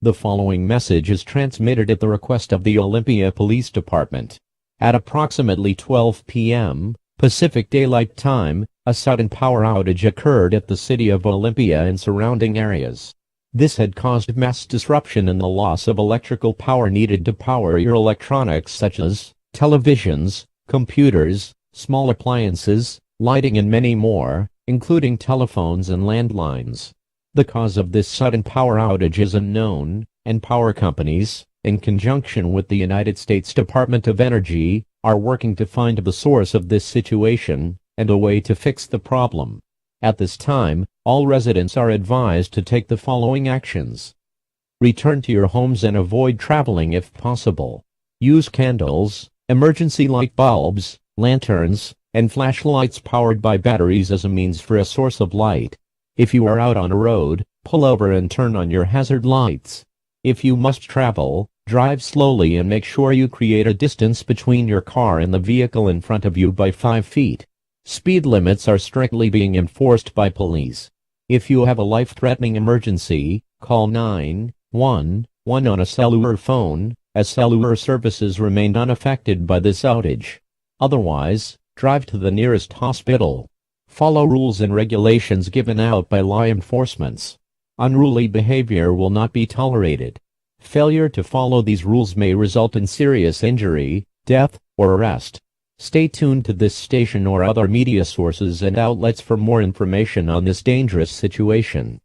The following message is transmitted at the request of the Olympia Police Department. At approximately 12 p.m. Pacific Daylight Time, a sudden power outage occurred at the city of Olympia and surrounding areas. This had caused mass disruption and the loss of electrical power needed to power your electronics such as televisions, computers, small appliances, lighting and many more, including telephones and landlines. The cause of this sudden power outage is unknown, and power companies, in conjunction with the United States Department of Energy, are working to find the source of this situation and a way to fix the problem. At this time, all residents are advised to take the following actions. Return to your homes and avoid traveling if possible. Use candles, emergency light bulbs, lanterns, and flashlights powered by batteries as a means for a source of light. If you are out on a road, pull over and turn on your hazard lights. If you must travel, drive slowly and make sure you create a distance between your car and the vehicle in front of you by 5 feet. Speed limits are strictly being enforced by police. If you have a life-threatening emergency, call 911 on a cellular phone, as cellular services remained unaffected by this outage. Otherwise, drive to the nearest hospital. Follow rules and regulations given out by law enforcement. Unruly behavior will not be tolerated. Failure to follow these rules may result in serious injury, death, or arrest. Stay tuned to this station or other media sources and outlets for more information on this dangerous situation.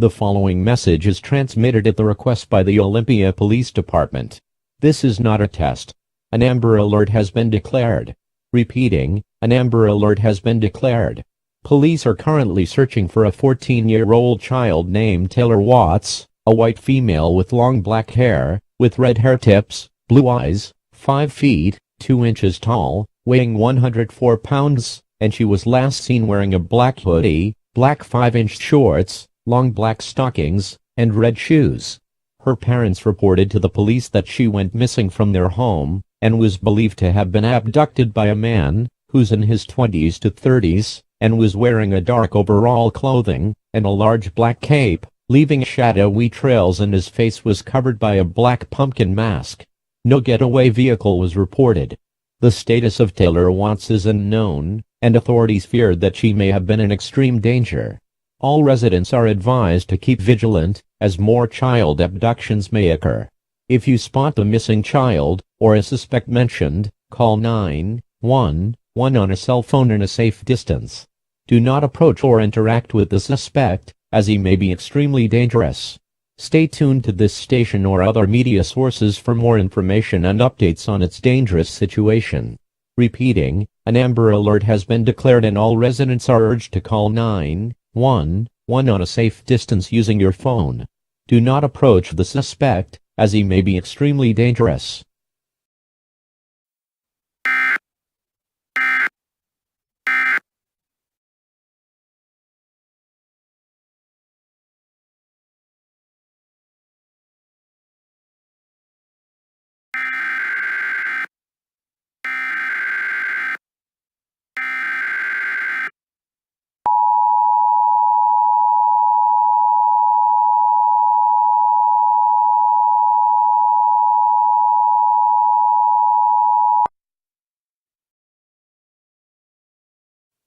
The following message is transmitted at the request by the Olympia Police Department. This is not a test. An Amber Alert has been declared. Repeating, an Amber Alert has been declared. Police are currently searching for a 14-year-old child named Taylor Watts, a white female with long black hair, with red hair tips, blue eyes, 5 feet, 2 inches tall, weighing 104 pounds, and she was last seen wearing a black hoodie, black 5-inch shorts, long black stockings, and red shoes. Her parents reported to the police that she went missing from their home, and was believed to have been abducted by a man, who's in his 20s to 30s, and was wearing a dark overall clothing, and a large black cape, leaving shadowy trails, and his face was covered by a black pumpkin mask. No getaway vehicle was reported. The status of Taylor Watts is unknown, and authorities feared that she may have been in extreme danger. All residents are advised to keep vigilant, as more child abductions may occur. If you spot a missing child, or a suspect mentioned, call 911 on a cell phone in a safe distance. Do not approach or interact with the suspect, as he may be extremely dangerous. Stay tuned to this station or other media sources for more information and updates on its dangerous situation. Repeating, an Amber Alert has been declared and all residents are urged to call 911 on a safe distance using your phone. Do not approach the suspect, as he may be extremely dangerous.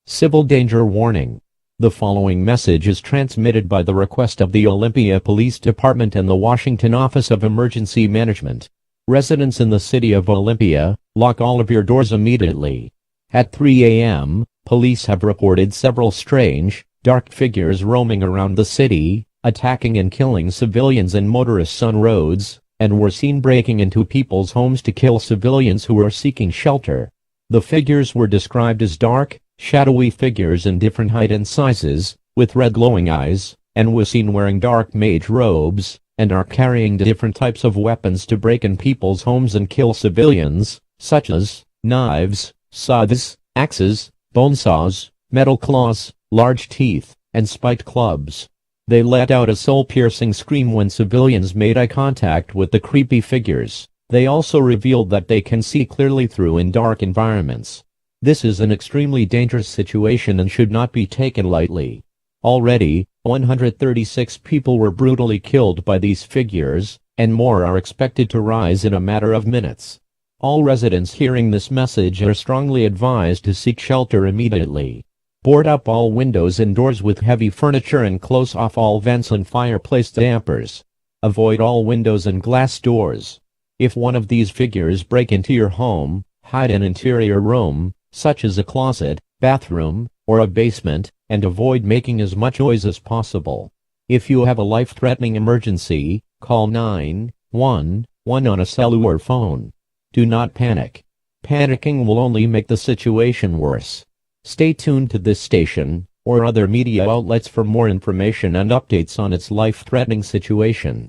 Civil danger warning. The following message is transmitted by the request of the Olympia Police Department and the Washington Office of Emergency Management. Residents in the city of Olympia, lock all of your doors immediately. At 3 a.m., police have reported several strange, dark figures roaming around the city, attacking and killing civilians and motorists on roads, and were seen breaking into people's homes to kill civilians who were seeking shelter. The figures were described as dark, shadowy figures in different height and sizes, with red glowing eyes, and was seen wearing dark mage robes, and are carrying different types of weapons to break in people's homes and kill civilians, such as knives, scythes, axes, bone saws, metal claws, large teeth, and spiked clubs. They let out a soul-piercing scream when civilians made eye contact with the creepy figures. They also revealed that they can see clearly through in dark environments. This is an extremely dangerous situation and should not be taken lightly. Already, 136 people were brutally killed by these figures, and more are expected to rise in a matter of minutes. All residents hearing this message are strongly advised to seek shelter immediately. Board up all windows and doors with heavy furniture and close off all vents and fireplace dampers. Avoid all windows and glass doors. If one of these figures break into your home, hide in an interior room, such as a closet, bathroom, or a basement, and avoid making as much noise as possible. If you have a life-threatening emergency, call 911 on a cellular phone. Do not panic. Panicking will only make the situation worse. Stay tuned to this station, or other media outlets for more information and updates on its life-threatening situation.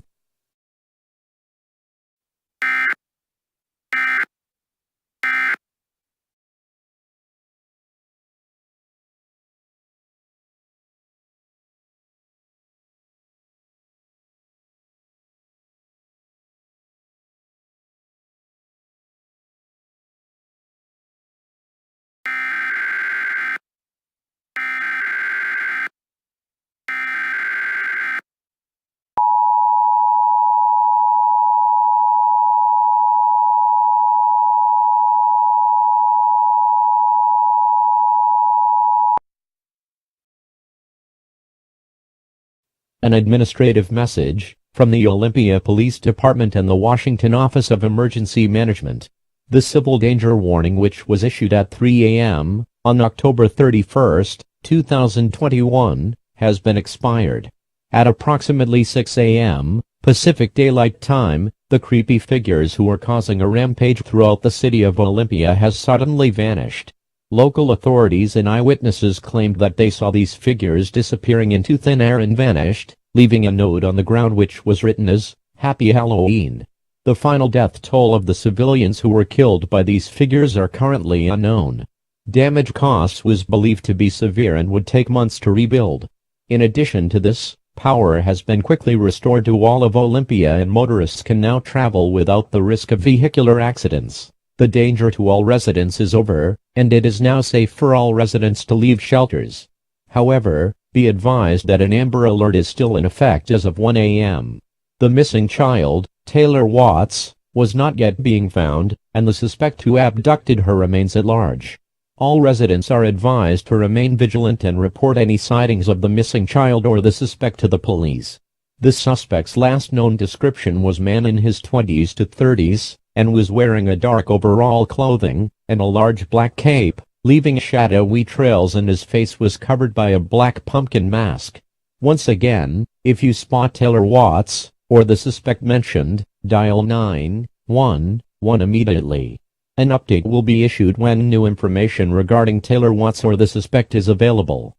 An administrative message from the Olympia Police Department and the Washington Office of Emergency Management. The civil danger warning, which was issued at 3 a.m. on October 31, 2021, has been expired. At approximately 6 a.m. Pacific Daylight Time, the creepy figures who were causing a rampage throughout the city of Olympia has suddenly vanished. Local authorities and eyewitnesses claimed that they saw these figures disappearing into thin air and vanished, leaving a note on the ground which was written as, "Happy Halloween." The final death toll of the civilians who were killed by these figures are currently unknown. Damage costs was believed to be severe and would take months to rebuild. In addition to this, power has been quickly restored to all of Olympia and motorists can now travel without the risk of vehicular accidents. The danger to all residents is over, and it is now safe for all residents to leave shelters. However, be advised that an Amber Alert is still in effect as of 1 a.m. The missing child, Taylor Watts, was not yet being found, and the suspect who abducted her remains at large. All residents are advised to remain vigilant and report any sightings of the missing child or the suspect to the police. The suspect's last known description was man in his 20s to 30s, and was wearing a dark overall clothing, and a large black cape, leaving shadowy trails, and his face was covered by a black pumpkin mask. Once again, if you spot Taylor Watts, or the suspect mentioned, dial 911 immediately. An update will be issued when new information regarding Taylor Watts or the suspect is available.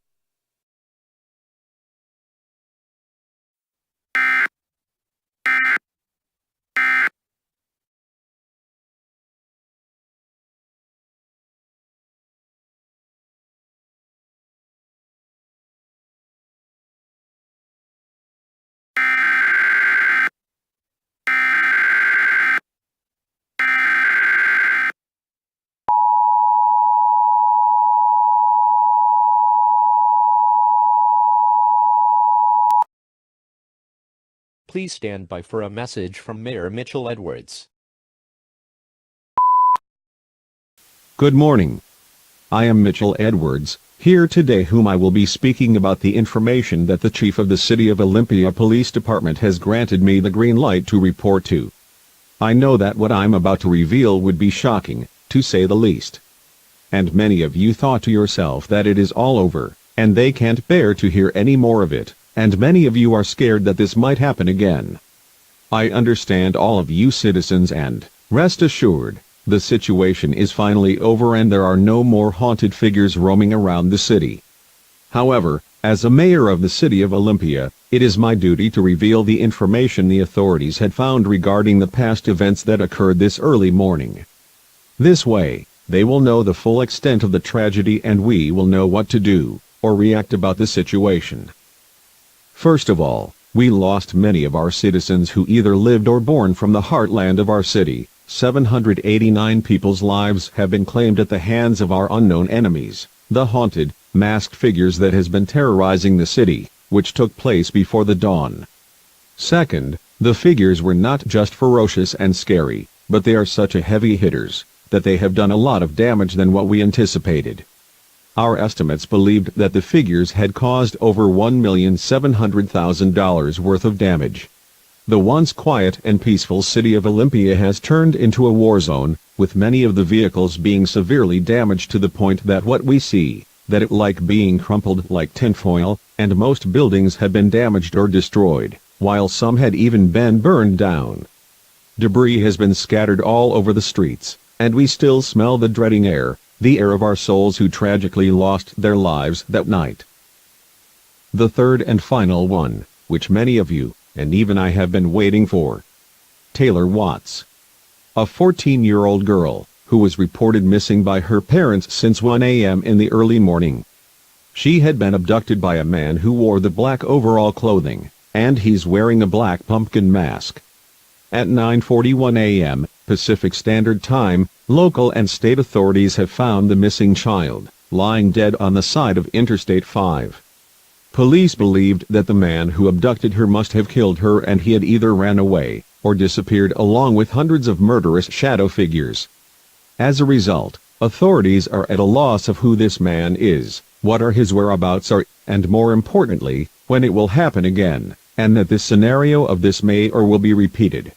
Please stand by for a message from Mayor Mitchell Edwards. Good morning. I am Mitchell Edwards, here today whom I will be speaking about the information that the Chief of the City of Olympia Police Department has granted me the green light to report to. I know that what I'm about to reveal would be shocking, to say the least. And many of you thought to yourself that it is all over, and they can't bear to hear any more of it. And many of you are scared that this might happen again. I understand all of you citizens, and rest assured, The situation is finally over and there are no more haunted figures roaming around the city. However, as a mayor of the city of Olympia, it is my duty to reveal the information the authorities had found regarding the past events that occurred this early morning. This way, they will know the full extent of the tragedy and we will know what to do, or react about the situation. First of all, we lost many of our citizens who either lived or born from the heartland of our city. 789 people's lives have been claimed at the hands of our unknown enemies, the haunted, masked figures that has been terrorizing the city, which took place before the dawn. Second, the figures were not just ferocious and scary, but they are such a heavy hitters, that they have done a lot of damage than what we anticipated. Our estimates believed that the figures had caused over $1,700,000 worth of damage. The once quiet and peaceful city of Olympia has turned into a war zone, with many of the vehicles being severely damaged to the point that what we see, that it like being crumpled like tinfoil, and most buildings had been damaged or destroyed, while some had even been burned down. Debris has been scattered all over the streets, and we still smell the dreading air, the air of our souls who tragically lost their lives that night. The third and final one, which many of you, and even I have been waiting for. Taylor Watts. A 14-year-old girl, who was reported missing by her parents since 1 a.m. in the early morning. She had been abducted by a man who wore the black overall clothing, and he's wearing a black pumpkin mask. At 9:41 a.m., Pacific Standard Time, local and state authorities have found the missing child, lying dead on the side of Interstate 5. Police believed that the man who abducted her must have killed her and he had either ran away, or disappeared along with hundreds of murderous shadow figures. As a result, authorities are at a loss of who this man is, what are his whereabouts are, and more importantly, when it will happen again, and that this scenario of this may or will be repeated.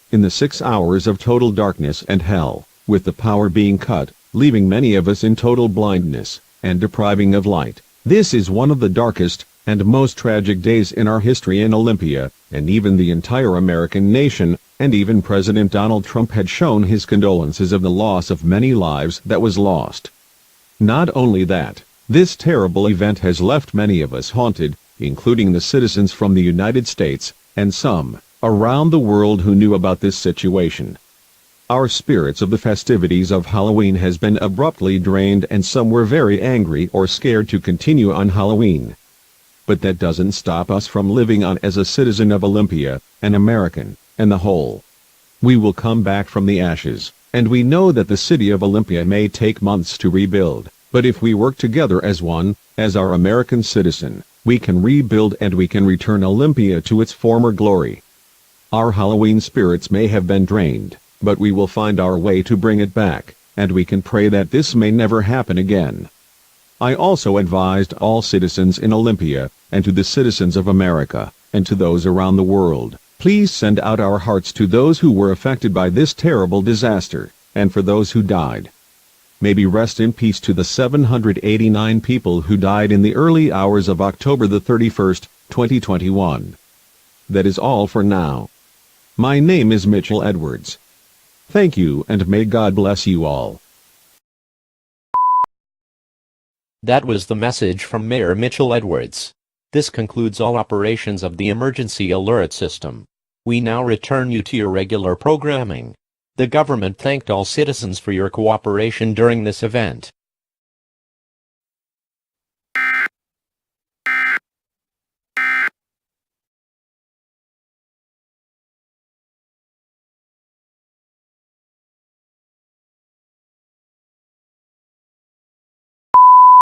In the 6 hours of total darkness and hell, with the power being cut, leaving many of us in total blindness, and depriving of light, this is one of the darkest and most tragic days in our history in Olympia, and even the entire American nation, and even President Donald Trump had shown his condolences of the loss of many lives that was lost. Not only that, this terrible event has left many of us haunted, including the citizens from the United States, and some around the world who knew about this situation. Our spirits of the festivities of Halloween has been abruptly drained and some were very angry or scared to continue on Halloween. But that doesn't stop us from living on as a citizen of Olympia, an American, and the whole. We will come back from the ashes, and we know that the city of Olympia may take months to rebuild, but if we work together as one, as our American citizen, we can rebuild and we can return Olympia to its former glory. Our Halloween spirits may have been drained, but we will find our way to bring it back, and we can pray that this may never happen again. I also advised all citizens in Olympia, and to the citizens of America, and to those around the world, please send out our hearts to those who were affected by this terrible disaster, and for those who died. Maybe rest in peace to the 789 people who died in the early hours of October the 31st, 2021. That is all for now. My name is Mitchell Edwards. Thank you and may God bless you all. That was the message from Mayor Mitchell Edwards. This concludes all operations of the emergency alert system. We now return you to your regular programming. The government thanked all citizens for your cooperation during this event.